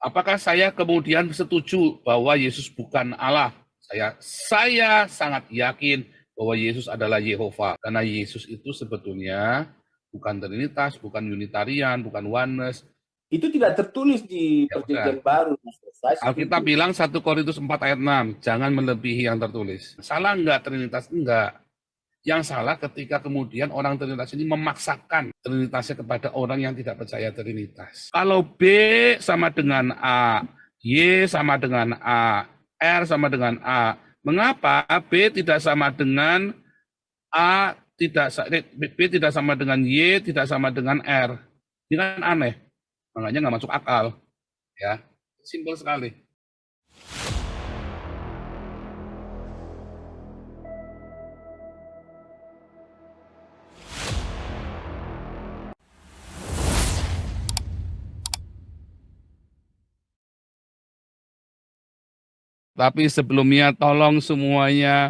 Apakah saya kemudian setuju bahwa Yesus bukan Allah? Saya sangat yakin bahwa Yesus adalah Yehova. Karena Yesus itu sebetulnya bukan Trinitas, bukan Unitarian, bukan Oneness. Itu tidak tertulis di Ya udah. Perjanjian Baru. Saya Alkitab setuju. bilang 1 Korintus 4 ayat 6, jangan melebihi yang tertulis. Salah enggak Trinitas? Enggak. Yang salah ketika kemudian orang Trinitas ini memaksakan Trinitasnya kepada orang yang tidak percaya Trinitas. Kalau B sama dengan A, Y sama dengan A, R sama dengan A, mengapa B tidak sama dengan A, B tidak sama dengan Y, tidak sama dengan R? Ini kan aneh, makanya nggak masuk akal. Ya, simpel sekali. Tapi sebelumnya tolong semuanya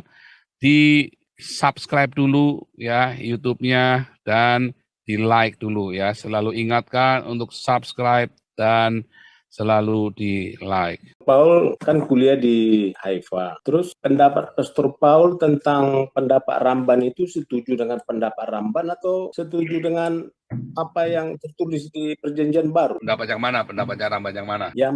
di-subscribe dulu ya YouTube-nya dan di-like dulu ya. Selalu ingatkan untuk subscribe dan selalu di-like. Paul kan kuliah di Haifa. Terus pendapat Pastor Paul tentang pendapat Ramban itu setuju dengan pendapat Ramban atau setuju dengan apa yang tertulis di Perjanjian Baru? Pendapat yang mana? Pendapatnya Ramban yang mana? Yang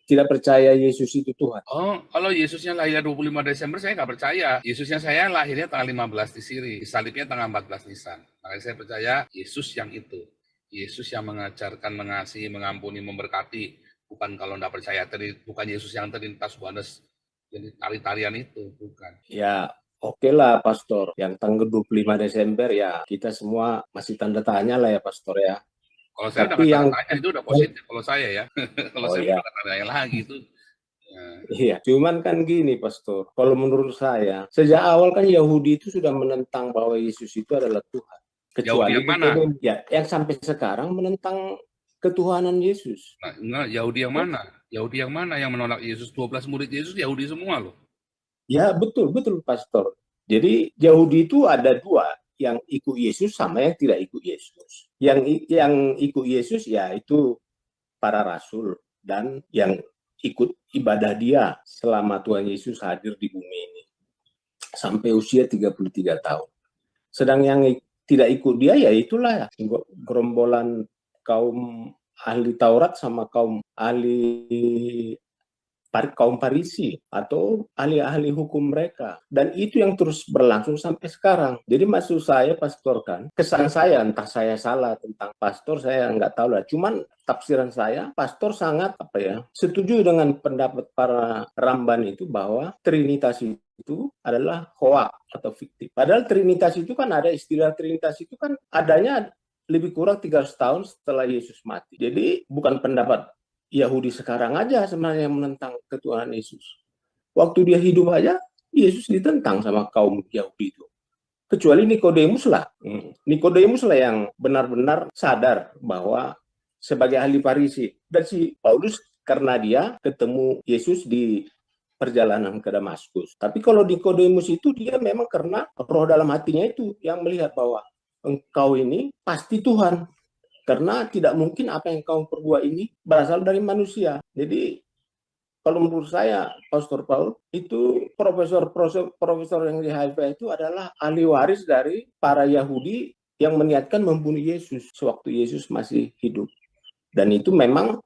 tidak percaya Yesus itu Tuhan. Oh, kalau Yesusnya lahir 25 Desember saya nggak percaya. Yesusnya saya lahirnya tanggal 15 di Siri. Salibnya tanggal 14 Nisan. Makanya saya percaya Yesus yang itu. Yesus yang mengajarkan, mengasihi, mengampuni, memberkati. Bukan kalau nggak percaya, bukan Yesus yang Trinitas, Oneness, jadi tari-tarian itu, bukan. Ya, oke lah Pastor. Yang tanggal 25 Desember ya kita semua masih tanda tanya lah ya Pastor ya. Kalau saya Tapi udah yang tanya itu udah positif kalau saya ya. Kalau saya ya. udah tanya lagi itu. Ya. Iya, cuman kan gini Pastor. Kalau menurut saya, sejak awal kan Yahudi itu sudah menentang bahwa Yesus itu adalah Tuhan. Kecuali Yahudi yang mana? ya, yang sampai sekarang menentang ketuhanan Yesus. Nah, Yahudi yang mana? Yahudi yang mana yang menolak Yesus? 12 murid Yesus Yahudi semua loh. Ya, betul Pastor. Jadi Yahudi itu ada dua, yang ikut Yesus sama yang tidak ikut Yesus. Yang ikut Yesus ya itu para rasul dan yang ikut ibadah dia selama Tuhan Yesus hadir di bumi ini sampai usia 33 tahun. Sedang yang tidak ikut dia ya itulah gerombolan kaum ahli Taurat sama kaum Farisi atau ahli-ahli hukum mereka. Dan itu yang terus berlangsung sampai sekarang. Jadi maksud saya Pastor kan, kesan saya, entah saya salah tentang Pastor, saya nggak tahu lah. Cuman tafsiran saya, Pastor sangat setuju dengan pendapat para Ramban itu bahwa Trinitas itu adalah hoak atau fiktif. Padahal Trinitas itu kan ada istilah Trinitas itu kan adanya lebih kurang 300 tahun setelah Yesus mati. Jadi bukan pendapat Yahudi sekarang aja sebenarnya yang menentang ketuhanan Yesus. Waktu dia hidup aja, Yesus ditentang sama kaum Yahudi itu. Kecuali Nikodemus lah. Nikodemus lah yang benar-benar sadar bahwa sebagai ahli Farisi. Dan si Paulus karena dia ketemu Yesus di perjalanan ke Damaskus. Tapi kalau Nikodemus itu dia memang karena roh dalam hatinya itu yang melihat bahwa engkau ini pasti Tuhan. Karena tidak mungkin apa yang kau perbuat ini berasal dari manusia. Jadi kalau menurut saya, Pastor Paul, itu profesor yang di Haifa itu adalah ahli waris dari para Yahudi yang meniatkan membunuh Yesus sewaktu Yesus masih hidup. Dan itu memang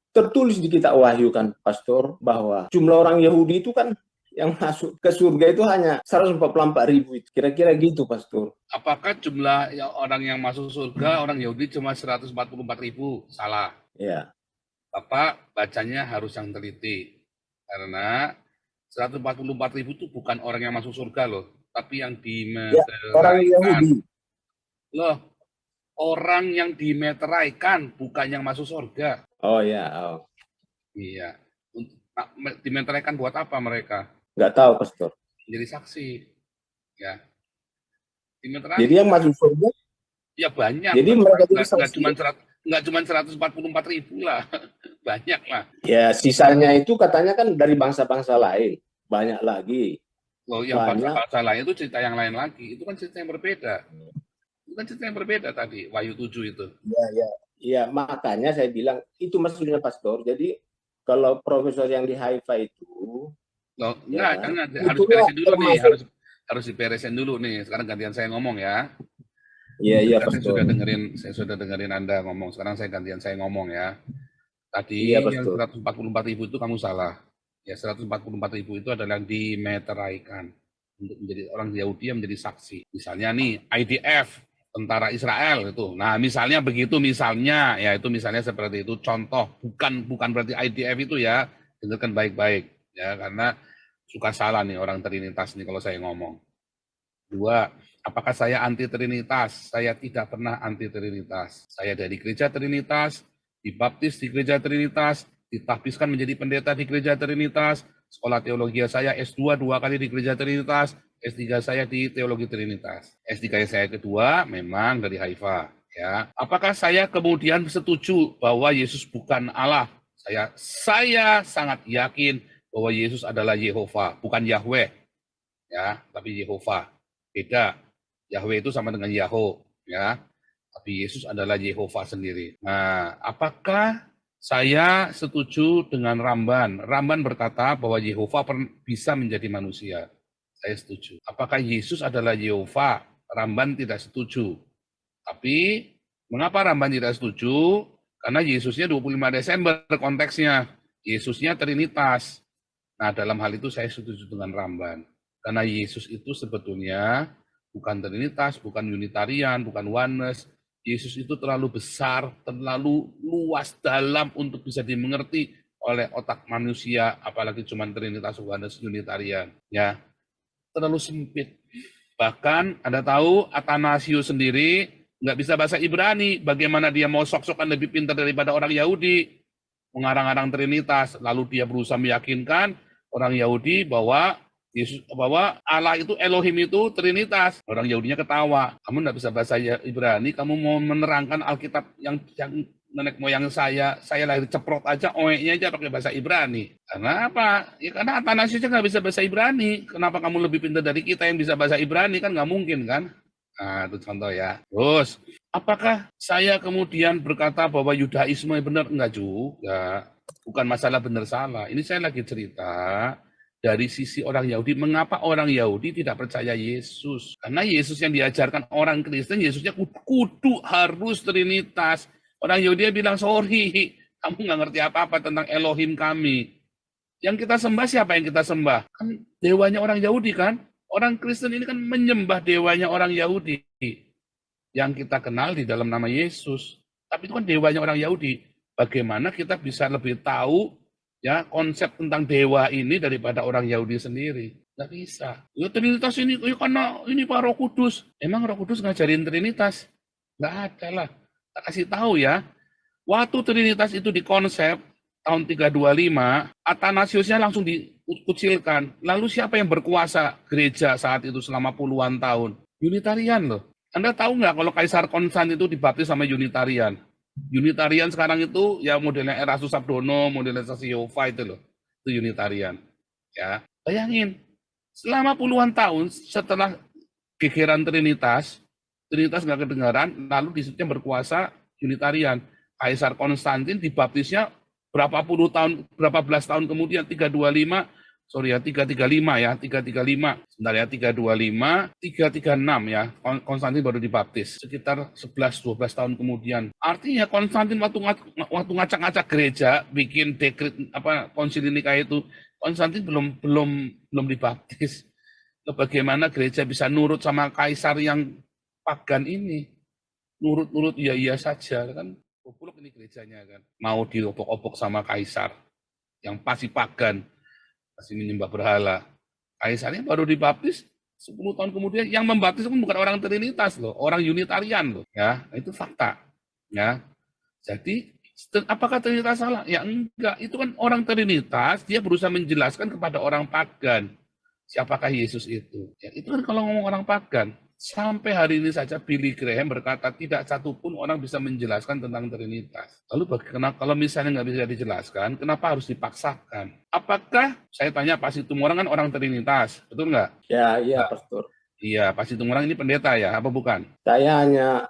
tertulis di kitab Wahyu kan, Pastor, bahwa jumlah orang Yahudi itu kan yang masuk ke surga itu hanya 144.000. Kira-kira gitu, Pastor. Apakah jumlah orang yang masuk surga, orang Yahudi cuma 144.000? Salah. Ya. Bapak bacanya harus yang teliti. Karena 144.000 itu bukan orang yang masuk surga loh. Tapi yang dimeteraikan. Orang Yahudi. Loh, orang yang dimeteraikan, bukan yang masuk surga. Oh ya, Iya. Dimeteraikan buat apa mereka? Nggak tahu, Pastor. Jadi saksi. Ya. Jadi yang masuk surga? Ya banyak. Jadi mereka jadi saksi. Nggak cuma 144.000 lah. Banyak lah. Ya, sisanya itu katanya kan dari bangsa-bangsa lain. Banyak lagi. Loh, yang bangsa-bangsa lain itu cerita yang lain lagi. Itu kan cerita yang berbeda. Itu kan cerita yang berbeda tadi, Wahyu 7 itu. Ya. Iya, makanya saya bilang itu maksudnya pastor. Jadi kalau profesor yang di Haifa itu, Loh, ya enggak, kan, jangan, harus itulah diberesin dulu nih, termasuk. harus diberesin dulu nih. Sekarang gantian saya ngomong ya. Iya, iya Kan pastor. saya sudah dengerin Anda ngomong. Sekarang saya gantian saya ngomong ya. Iya Tadi yang pastor. 144.000 itu kamu salah. Ya, 144.000 itu adalah yang dimeteraikan untuk menjadi orang Yahudi yang menjadi saksi. Misalnya nih IDF, tentara Israel itu. Nah, misalnya begitu, misalnya ya itu misalnya seperti itu. Contoh, bukan berarti IDF itu ya. Dengarkan baik-baik ya, karena suka salah nih orang Trinitas nih kalau saya ngomong. Dua, apakah saya anti Trinitas? Saya tidak pernah anti Trinitas. Saya dari gereja Trinitas, dibaptis di gereja Trinitas, ditahbiskan menjadi pendeta di gereja Trinitas, sekolah teologi saya S2 dua kali di gereja Trinitas, S3 saya di teologi Trinitas. S3 saya kedua memang dari Haifa. Ya, apakah saya kemudian setuju bahwa Yesus bukan Allah? Saya sangat yakin bahwa Yesus adalah Yehova, bukan Yahweh, ya, tapi Yehova. Beda. Yahweh itu sama dengan Yahoo, ya. Tapi Yesus adalah Yehova sendiri. Nah, apakah saya setuju dengan Ramban? Ramban berkata bahwa Yehova bisa menjadi manusia. Saya setuju. Apakah Yesus adalah Yehova? Ramban tidak setuju. Tapi mengapa Ramban tidak setuju? Karena Yesusnya 25 Desember konteksnya. Yesusnya Trinitas. Nah, dalam hal itu saya setuju dengan Ramban. Karena Yesus itu sebetulnya bukan Trinitas, bukan Unitarian, bukan Oneness. Yesus itu terlalu besar, terlalu luas dalam untuk bisa dimengerti oleh otak manusia, apalagi cuma Trinitas, Oneness, Unitarian. Ya, terlalu sempit. Bahkan Anda tahu Athanasius sendiri nggak bisa bahasa Ibrani. Bagaimana dia mau sok-sokan lebih pintar daripada orang Yahudi? Mengarang-arang Trinitas. Lalu dia berusaha meyakinkan orang Yahudi bahwa bahwa Allah itu Elohim itu Trinitas. Orang Yahudinya ketawa. Kamu nggak bisa bahasa Ibrani, kamu mau menerangkan Alkitab yang nenek moyang saya lahir ceprot aja, oe-nya aja pakai bahasa Ibrani. Karena apa? Ya karena Athanasius nggak bisa bahasa Ibrani. Kenapa kamu lebih pintar dari kita yang bisa bahasa Ibrani? Kan nggak mungkin kan? Nah, itu contoh ya. Terus, apakah saya kemudian berkata bahwa Yudaisme benar? Enggak juga. Bukan masalah benar salah. Ini saya lagi cerita dari sisi orang Yahudi. Mengapa orang Yahudi tidak percaya Yesus? Karena Yesus yang diajarkan orang Kristen, Yesusnya kudu harus Trinitas. Orang Yahudi bilang, sorry, kamu nggak ngerti apa-apa tentang Elohim kami. Yang kita sembah siapa yang kita sembah? Kan dewanya orang Yahudi kan? Orang Kristen ini kan menyembah dewanya orang Yahudi yang kita kenal di dalam nama Yesus. Tapi itu kan dewanya orang Yahudi. Bagaimana kita bisa lebih tahu ya konsep tentang dewa ini daripada orang Yahudi sendiri? Nggak bisa. Ya Trinitas ini ya karena ini Pak Roh Kudus. Emang Roh Kudus ngajarin Trinitas? Nggak ada lah. Kita kasih tahu ya. Waktu Trinitas itu dikonsep tahun 325, Athanasiusnya langsung dikucilkan. Lalu siapa yang berkuasa gereja saat itu selama puluhan tahun? Unitarian loh. Anda tahu nggak kalau Kaisar Konstantin itu dibaptis sama Unitarian? Unitarian sekarang itu ya modelnya Erastus Sabdono, modelnya Yehova itu loh. Itu Unitarian. Ya, bayangin. Selama puluhan tahun setelah gegeran Trinitas, Trinitas nggak kedengaran, lalu disitunya berkuasa Unitarian. Kaisar Konstantin dibaptisnya berapa belas tahun kemudian, 325, sorry ya, 335 ya, 335, sebentar ya, 325, 336 ya, Konstantin baru dibaptis, sekitar 11-12 tahun kemudian. Artinya Konstantin waktu ngacak-ngacak gereja, bikin dekret apa konsili Nikaya itu, Konstantin belum dibaptis. Bagaimana gereja bisa nurut sama kaisar yang pagan ini? Nurut-nurut iya saja kan. Goblok ini gerejanya kan. Mau diobok-obok sama kaisar yang pasti pagan, pasti menyembah berhala. Kaisarnya baru dibaptis 10 tahun kemudian, yang membaptis pun bukan orang Trinitas loh, orang Unitarian loh, ya. Itu fakta, ya. Jadi apakah Trinitas salah? Ya enggak, itu kan orang Trinitas, dia berusaha menjelaskan kepada orang pagan siapakah Yesus itu. Ya, itu kan kalau ngomong orang pagan. Sampai hari ini saja Billy Graham berkata tidak satupun orang bisa menjelaskan tentang Trinitas. Lalu bagaimana kalau misalnya nggak bisa dijelaskan, kenapa harus dipaksakan? Apakah, saya tanya Pak Situmorang kan orang Trinitas, betul nggak? Ya, iya Nah, pastor. iya, Pak Situmorang ini pendeta ya, apa bukan? Saya hanya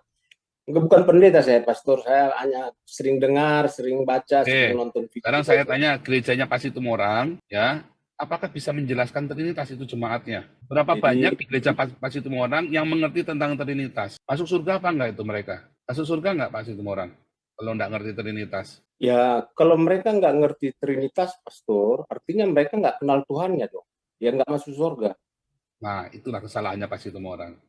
Bukan pendeta saya, pastor. Saya hanya sering dengar, sering baca, sering Oke, nonton video. sekarang saya tanya gerejanya Pasitumorang, ya, apakah bisa menjelaskan Trinitas itu jemaatnya? Berapa Jadi banyak di gereja Pasitumorang yang mengerti tentang Trinitas? Masuk surga apa enggak itu mereka? Masuk surga enggak Pasitumorang? Kalau enggak ngerti Trinitas. ya kalau mereka nggak ngerti Trinitas, pastor, artinya mereka nggak kenal Tuhannya dong. Ya nggak masuk surga. Nah, itulah kesalahannya Pasitumorang.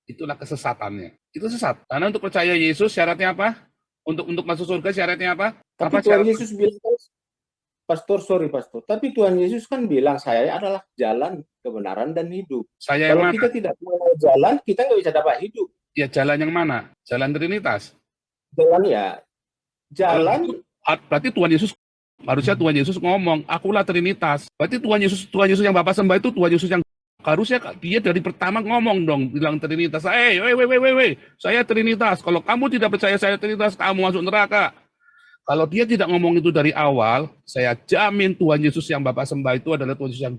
Itulah kesesatannya. Itu sesat. Karena untuk percaya Yesus syaratnya apa? Untuk masuk surga syaratnya apa? Tapi Apa Tuhan syarat? Yesus bilang, pastor, sorry pastor, tapi Tuhan Yesus kan bilang saya adalah jalan, kebenaran, dan hidup. Saya yang Kalau mana? kita tidak mengenal jalan, kita nggak bisa dapat hidup. Ya jalan yang mana? Jalan Trinitas. Jalan ya, Kalau gitu, jalan berarti harusnya Tuhan Yesus ngomong, akulah Trinitas. Berarti Tuhan Yesus yang Bapak sembah itu Tuhan Yesus yang harusnya dia dari pertama ngomong dong, bilang Trinitas. Saya Trinitas. Kalau kamu tidak percaya saya Trinitas, kamu masuk neraka. Kalau dia tidak ngomong itu dari awal, saya jamin Tuhan Yesus yang Bapak sembah itu adalah Tuhan Yesus yang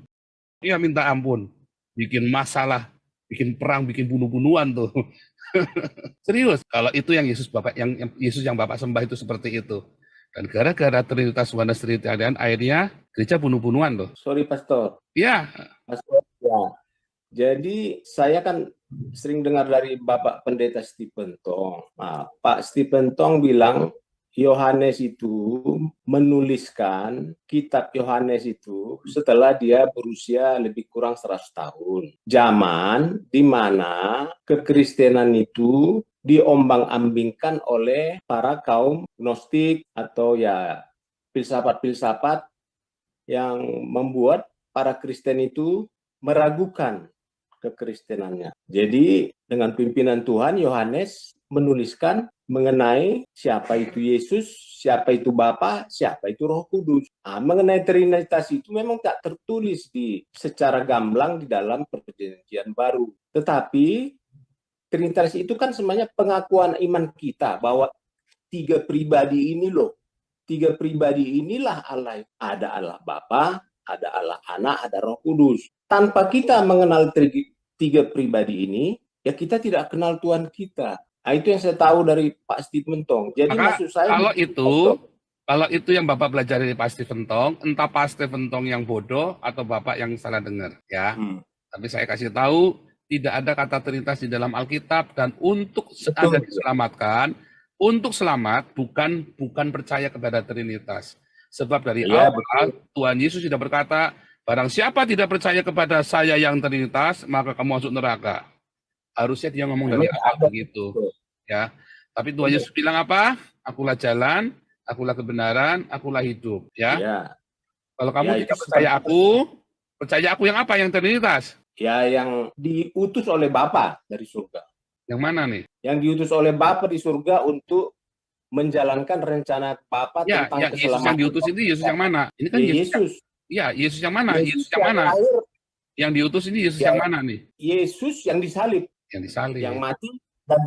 dia minta ampun, bikin masalah, bikin perang, bikin bunuh-bunuhan tuh. Serius, kalau itu yang Yesus Bapak yang Yesus yang Bapak sembah itu seperti itu. Dan gara-gara Trinitas Oneness Trinitarian akhirnya gereja bunuh-bunuhan loh. sorry pastor, Iya, pastor ya. Jadi saya kan sering dengar dari Bapak Pendeta Stephen Tong. Nah, Pak Stephen Tong bilang Yohanes itu menuliskan kitab Yohanes itu setelah dia berusia lebih kurang 100 tahun. Zaman di mana kekristenan itu diombang-ambingkan oleh para kaum Gnostik atau ya filsafat-filsafat yang membuat para Kristen itu meragukan kekristenannya. Jadi dengan pimpinan Tuhan, Yohanes menuliskan mengenai siapa itu Yesus, siapa itu Bapa, siapa itu Roh Kudus. Nah, mengenai Trinitas itu memang tak tertulis secara gamblang di dalam Perjanjian Baru. Tetapi Trinitas itu kan sebenarnya pengakuan iman kita bahwa tiga pribadi ini loh, tiga pribadi inilah Allah. Ada Allah Bapa, ada Allah Anak, ada Roh Kudus. Tanpa kita mengenal tiga pribadi ini, ya kita tidak kenal Tuhan kita. Nah, itu yang saya tahu dari Pak Stephen Tong. Jadi maka maksud saya kalau itu yang Bapak belajar dari Pak Stephen Tong, entah Pak Stephen Tong yang bodoh atau Bapak yang salah dengar, ya. Tapi saya kasih tahu, tidak ada kata Trinitas di dalam Alkitab, dan untuk Anda diselamatkan, untuk selamat bukan percaya kepada Trinitas. Sebab dari awal Tuhan Yesus sudah berkata, barang siapa tidak percaya kepada saya yang Trinitas, maka kamu masuk neraka. Harusnya dia ngomong dari awal begitu, ya. Tapi Tuhan Yesus bilang apa? Akulah jalan, akulah kebenaran, akulah hidup, ya. Kalau kamu tidak percaya aku yang apa? Yang Trinitas? Ya, yang diutus oleh Bapa dari surga. Yang mana nih? Yang diutus oleh Bapa di surga untuk menjalankan rencana Bapa tentang keselamatan. Yesus yang diutus ini Yesus yang mana? Ini kan Yesus. Yesus yang mana? Yesus yang mana? Yang diutus ini Yesus yang mana nih? Yesus yang disalib. Yang disalib. Yang mati dan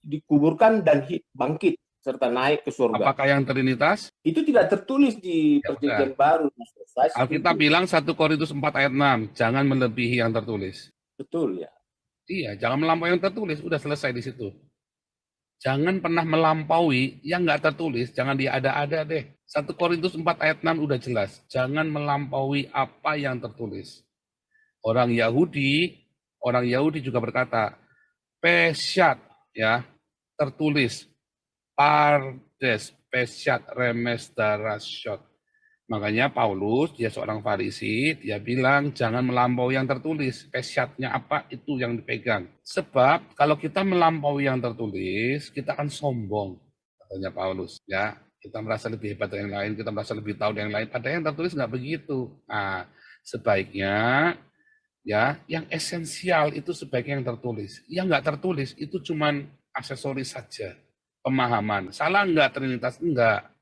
dikuburkan dan bangkit serta naik ke surga. Apakah yang Trinitas? Itu tidak tertulis di Perjanjian Baru. Alkitab bilang 1 Korintus 4 ayat 6, jangan melebihi yang tertulis. Betul ya. Iya, jangan melampaui yang tertulis, udah selesai di situ. Jangan pernah melampaui yang nggak tertulis, jangan diada-ada deh. 1 Korintus 4 ayat 6 udah jelas, jangan melampaui apa yang tertulis. Orang Yahudi juga berkata, Peshat, ya, tertulis, Pardes, Peshat, Remes, Darashot. Makanya Paulus, dia seorang Farisi, dia bilang jangan melampaui yang tertulis. Peshatnya apa, itu yang dipegang. Sebab kalau kita melampaui yang tertulis, kita akan sombong, katanya Paulus. Ya, kita merasa lebih hebat dari yang lain, kita merasa lebih tahu dari yang lain. Padahal yang tertulis nggak begitu. Nah, sebaiknya ya yang esensial itu sebaiknya yang tertulis. Yang nggak tertulis itu cuman aksesoris saja, pemahaman. Salah nggak Trinitas? Enggak.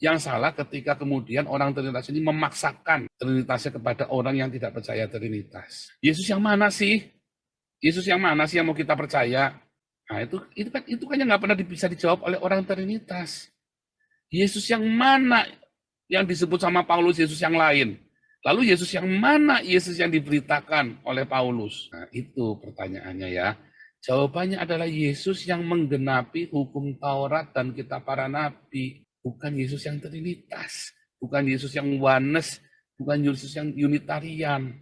Yang salah ketika kemudian orang Trinitas ini memaksakan Trinitasnya kepada orang yang tidak percaya Trinitas. Yesus yang mana sih? Yesus yang mana sih yang mau kita percaya? Nah, itu kan yang nggak pernah bisa dijawab oleh orang Trinitas. Yesus yang mana yang disebut sama Paulus Yesus yang lain? Lalu Yesus yang mana Yesus yang diberitakan oleh Paulus? Nah, itu pertanyaannya ya. Jawabannya adalah Yesus yang menggenapi hukum Taurat dan kitab para nabi. Bukan Yesus yang Trinitas. Bukan Yesus yang oneness. Bukan Yesus yang Unitarian.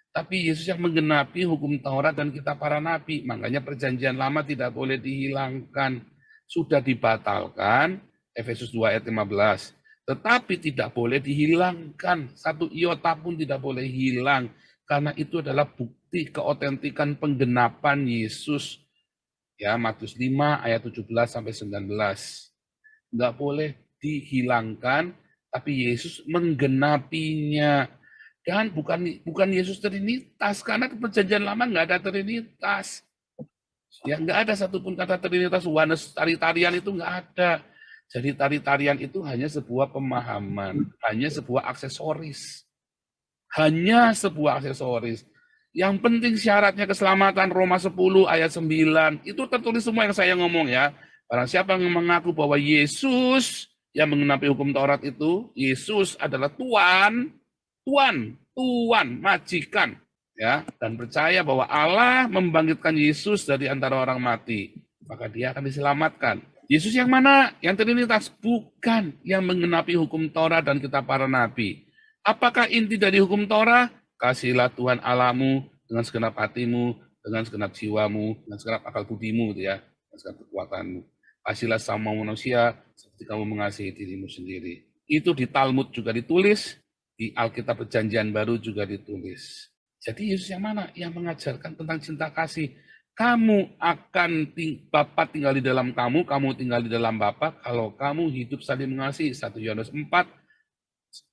Tapi Yesus yang menggenapi hukum Taurat dan kitab para nabi. Makanya perjanjian lama tidak boleh dihilangkan. Sudah dibatalkan, Efesus 2 ayat 15. Tetapi tidak boleh dihilangkan. Satu iota pun tidak boleh hilang. Karena itu adalah bukti keotentikan penggenapan Yesus. Ya, Matius 5 ayat 17 sampai 19. Enggak boleh dihilangkan, tapi Yesus menggenapinya. Dan bukan Yesus Trinitas, karena di perjanjian lama enggak ada Trinitas. Ya, enggak ada satupun kata Trinitas, oneness, tari-tarian itu enggak ada. Jadi tari-tarian itu hanya sebuah pemahaman, hanya sebuah aksesoris. Hanya sebuah aksesoris. Yang penting syaratnya keselamatan, Roma 10 ayat 9. Itu tertulis semua yang saya ngomong ya. Barang siapa yang mengaku bahwa Yesus yang menggenapi hukum Taurat itu, Yesus adalah Tuhan, majikan. Ya, dan percaya bahwa Allah membangkitkan Yesus dari antara orang mati, maka dia akan diselamatkan. Yesus yang mana? Yang Trinitas? Bukan, yang menggenapi hukum Taurat dan kitab para nabi. Apakah inti dari hukum Taurat? Kasihilah Tuhan Allahmu dengan segenap hatimu, dengan segenap jiwamu, dengan segenap akal budimu, ya, dengan segenap kekuatanmu. Kasihilah sama manusia seperti kamu mengasihi dirimu sendiri. Itu di Talmud juga ditulis, di Alkitab Perjanjian Baru juga ditulis. Jadi Yesus yang mana? Yang mengajarkan tentang cinta kasih. Kamu akan, Bapa tinggal di dalam kamu tinggal di dalam Bapa, kalau kamu hidup saling mengasihi. 1 Yohanes 4,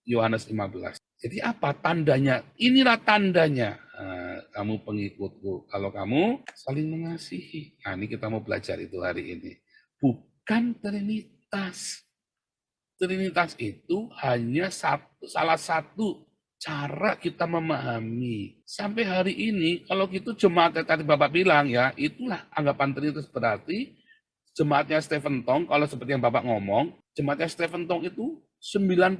Yohanes 15. Jadi apa tandanya? Inilah tandanya. Kamu pengikutku. Kalau kamu saling mengasihi. Nah, ini kita mau belajar itu hari ini. Bukan Trinitas. Trinitas itu hanya salah satu cara kita memahami. Sampai hari ini, kalau gitu jemaat yang tadi Bapak bilang ya, itulah anggapan Trinitas. Berarti jemaatnya Stephen Tong, kalau seperti yang Bapak ngomong, jemaatnya Stephen Tong itu 90%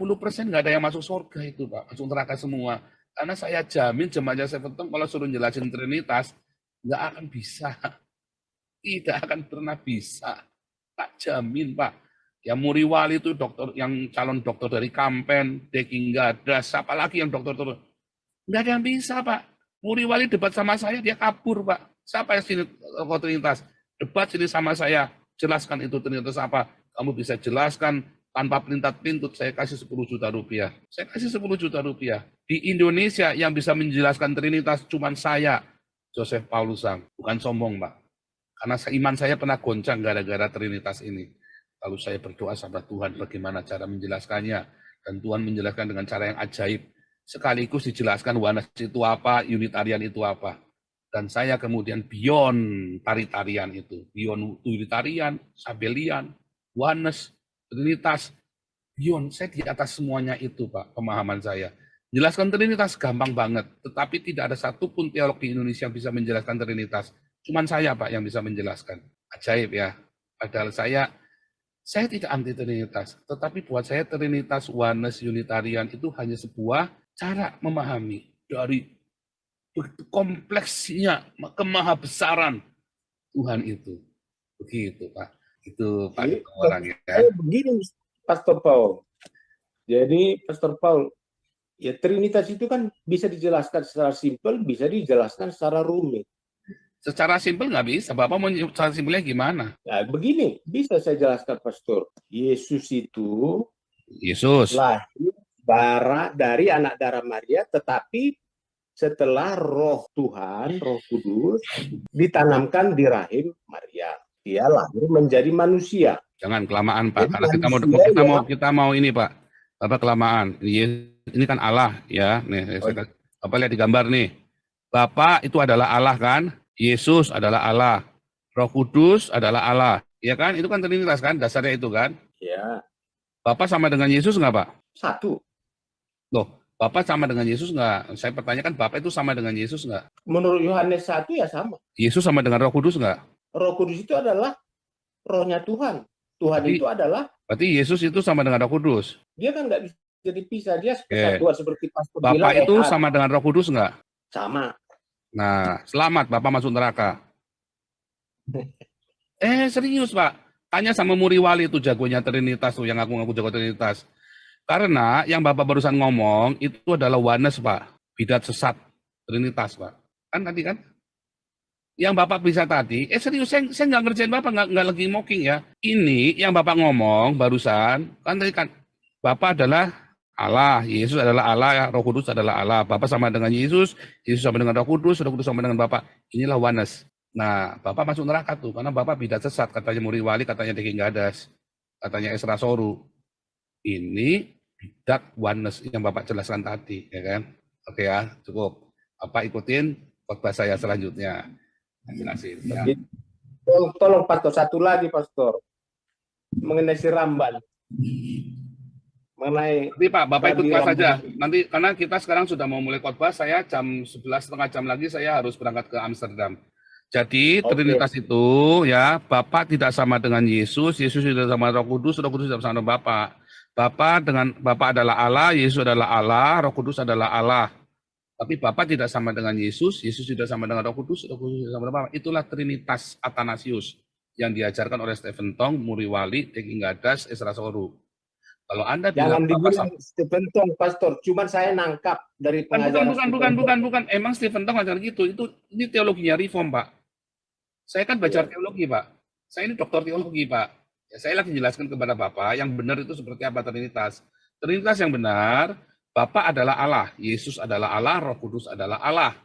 nggak ada yang masuk surga itu, Pak. Masuk neraka semua. Karena saya jamin jemaatnya Stephen Tong kalau suruh jelasin Trinitas, nggak akan bisa. Tidak akan pernah bisa. Tak jamin, Pak. Ya Muri Wali itu dokter, yang calon dokter dari Kampen, Deki Gadas, siapa lagi yang dokter terus? Nggak ada yang bisa, Pak. Muri Wali debat sama saya, dia kabur, Pak. Siapa yang sini Trinitas? Debat sini sama saya, jelaskan itu Trinitas apa. Kamu bisa jelaskan tanpa pelintat-pelintut, saya kasih 10 juta rupiah. Saya kasih 10 juta rupiah. Di Indonesia yang bisa menjelaskan Trinitas cuma saya, Joseph Paulusang. Bukan sombong, Pak. Karena iman saya pernah goncang gara-gara Trinitas ini. Lalu saya berdoa sama Tuhan bagaimana cara menjelaskannya. Dan Tuhan menjelaskan dengan cara yang ajaib. Sekaligus dijelaskan oneness itu apa, Unitarian itu apa. Dan saya kemudian beyond tari-tarian itu. Beyond Unitarian, Sabelian, oneness, Trinitas, beyond. Saya di atas semuanya itu, Pak, pemahaman saya. Jelaskan Trinitas gampang banget. Tetapi tidak ada satupun teolog di Indonesia yang bisa menjelaskan Trinitas. Cuman saya, Pak, yang bisa menjelaskan. Ajaib ya. Padahal saya tidak anti Trinitas, tetapi buat saya Trinitas, oneness, Unitarian itu hanya sebuah cara memahami dari kompleksnya kemahabesaran Tuhan itu. Begitu, Pak. Itu Pak Jadi, orang ya. Begini, Pastor Paul. Jadi, Pastor Paul, ya Trinitas itu kan bisa dijelaskan secara simpel, bisa dijelaskan secara rumit. Secara simpel nggak bisa. Bapak mau secara simpelnya gimana? Nah, begini, bisa saya jelaskan, Pastor. Yesus itu lahir dari anak darah Maria, tetapi setelah Roh Tuhan, Roh Kudus, ditanamkan di rahim Maria. Dia lahir menjadi manusia. Jangan kelamaan, Pak. Jadi Karena kita mau ini, Pak. Bapak kelamaan. Ini kan Allah ya. Nih, Bapak lihat di gambar nih. Bapak itu adalah Allah kan? Yesus adalah Allah, Roh Kudus adalah Allah, ya kan? Itu kan Trinitas kan, dasarnya itu kan? Ya. Bapak sama dengan Yesus nggak, Pak? Satu. Loh, Bapak sama dengan Yesus nggak? Saya pertanyakan, Bapak itu sama dengan Yesus nggak? Menurut Yohanes 1 ya sama. Yesus sama dengan Roh Kudus nggak? Roh Kudus itu adalah rohnya Tuhan. Tuhan itu adalah. Berarti Yesus itu sama dengan Roh Kudus? Dia kan nggak bisa dipisah, dia kesatuan seperti Pastor bilang. Bapak itu Ehad. sama dengan Roh Kudus nggak? Sama. Nah, selamat Bapak masuk neraka. Serius Pak. Tanya sama Muriwali itu jagonya Trinitas tuh, yang aku ngaku jago Trinitas. Karena yang Bapak barusan ngomong itu adalah oneness Pak. Bidat sesat Trinitas Pak. Kan tadi kan? Yang Bapak bisa tadi, serius, saya nggak ngerjain Bapak, nggak lagi mocking ya. Ini yang Bapak ngomong barusan, kan tadi kan, Bapak adalah Allah, Yesus adalah Allah, ya, Roh Kudus adalah Allah. Bapak sama dengan Yesus, Yesus sama dengan Roh Kudus sama dengan Bapak. Inilah oneness. Nah, Bapak masuk neraka tuh, karena Bapak bidat sesat, katanya Muriwali, katanya Deki Gadas, katanya Esra Soru. Ini bidat oneness yang Bapak jelaskan tadi, ya kan? Oke ya, cukup. Bapak ikutin khotbah saya selanjutnya. Jelasin, ya. Tolong Pastor, satu lagi Pastor, mengenai si Ramban. Tapi Pak, Bapak ikut kelas saja. Nanti karena kita sekarang sudah mau mulai khotbah, saya jam 11 setengah jam lagi saya harus berangkat ke Amsterdam. Jadi Trinitas itu ya, Bapak tidak sama dengan Yesus, Yesus tidak sama Roh Kudus tidak sama dengan Bapak. Bapak adalah Allah, Yesus adalah Allah, Roh Kudus adalah Allah. Tapi Bapak tidak sama dengan Yesus, Yesus tidak sama dengan Roh Kudus tidak sama dengan Bapak. Itulah Trinitas Athanasius yang diajarkan oleh Stephen Tong, Muriwali, Deki Gadas, Esra Soru. Kalau Anda jangan dibilang Stephen Tong, Pastor, cuman saya nangkap dari pengajaran. Bukan. Emang Stephen Tong ngajar gitu. Ini teologinya Reform, Pak. Saya kan belajar teologi, Pak. Saya ini doktor teologi, Pak. Ya, saya lagi jelaskan kepada Bapak yang benar itu seperti apa Trinitas. Trinitas yang benar, Bapa adalah Allah, Yesus adalah Allah, Roh Kudus adalah Allah.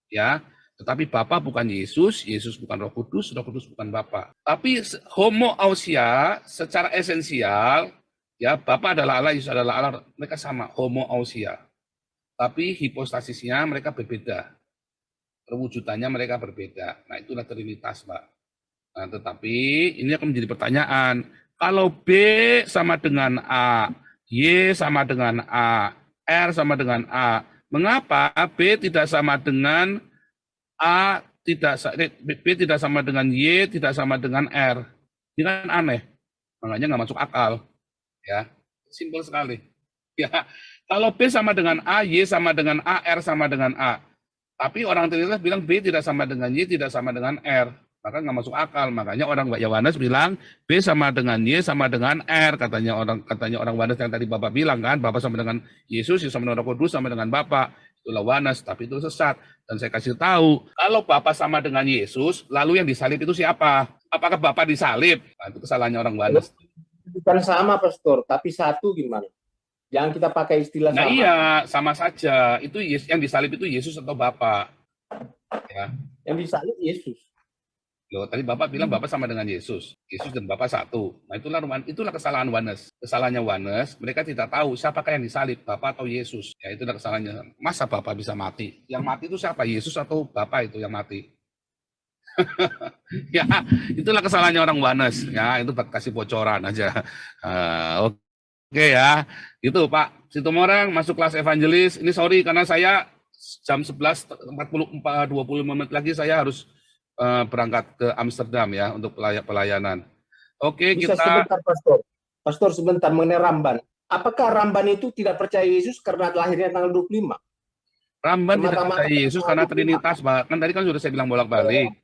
Ya, tetapi Bapa bukan Yesus, Yesus bukan Roh Kudus bukan Bapa. Tapi homoousia secara esensial, ya Bapa adalah Allah, Yesus adalah Allah, mereka sama, homoousia. Tapi hipostasisnya mereka berbeda. Perwujudannya mereka berbeda. Nah, itulah Trinitas, Pak. Nah, tetapi ini akan menjadi pertanyaan. Kalau B sama dengan A, Y sama dengan A, R sama dengan A. Mengapa B tidak sama dengan A, B tidak sama dengan Y, tidak sama dengan R? Ini kan aneh. Makanya nggak masuk akal. Ya, simpel sekali. Ya, kalau B sama dengan A, Y sama dengan A, R sama dengan A. Tapi orang Trinitas bilang B tidak sama dengan Y, tidak sama dengan R. Maka nggak masuk akal. Makanya orang Yohanes bilang B sama dengan Y sama dengan R, katanya orang Yohanes yang tadi Bapak bilang kan, Bapak sama dengan Yesus, Yesus sama dengan Roh Kudus sama dengan Bapak. Itulah Yohanes, tapi itu sesat. Dan saya kasih tahu, kalau Bapak sama dengan Yesus, lalu yang disalib itu siapa? Apakah Bapak disalib? Nah, itu kesalahannya orang Yohanes. Bukan sama, Pastor, tapi satu gimana? Jangan kita pakai istilah sama. Nah iya, sama saja. Itu yang disalib itu Yesus atau Bapak? Ya. Yang disalib Yesus. Loh, tadi Bapak bilang Bapak sama dengan Yesus. Yesus dan Bapak satu. Nah, itulah kesalahan Yohanes. Kesalahannya Yohanes, mereka tidak tahu siapakah yang disalib, Bapak atau Yesus. Ya, itulah kesalahannya. Masa Bapak bisa mati? Yang mati itu siapa? Yesus atau Bapak itu yang mati? Ya, itulah kesalahannya orang Yohanes. Ya, itu kasih bocoran aja. Oke ya. Itu Pak Situmorang masuk kelas evangelis. Ini sorry karena saya jam 11.20 menit lagi saya harus berangkat ke Amsterdam ya untuk pelayanan. Oke, bisa kita sebentar Pastor sebentar mengenai Ramban. Apakah Ramban itu tidak percaya Yesus karena lahirnya tanggal 25? Ramban tidak percaya Yesus karena Trinitas, Pak. Kan tadi kan sudah saya bilang bolak-balik.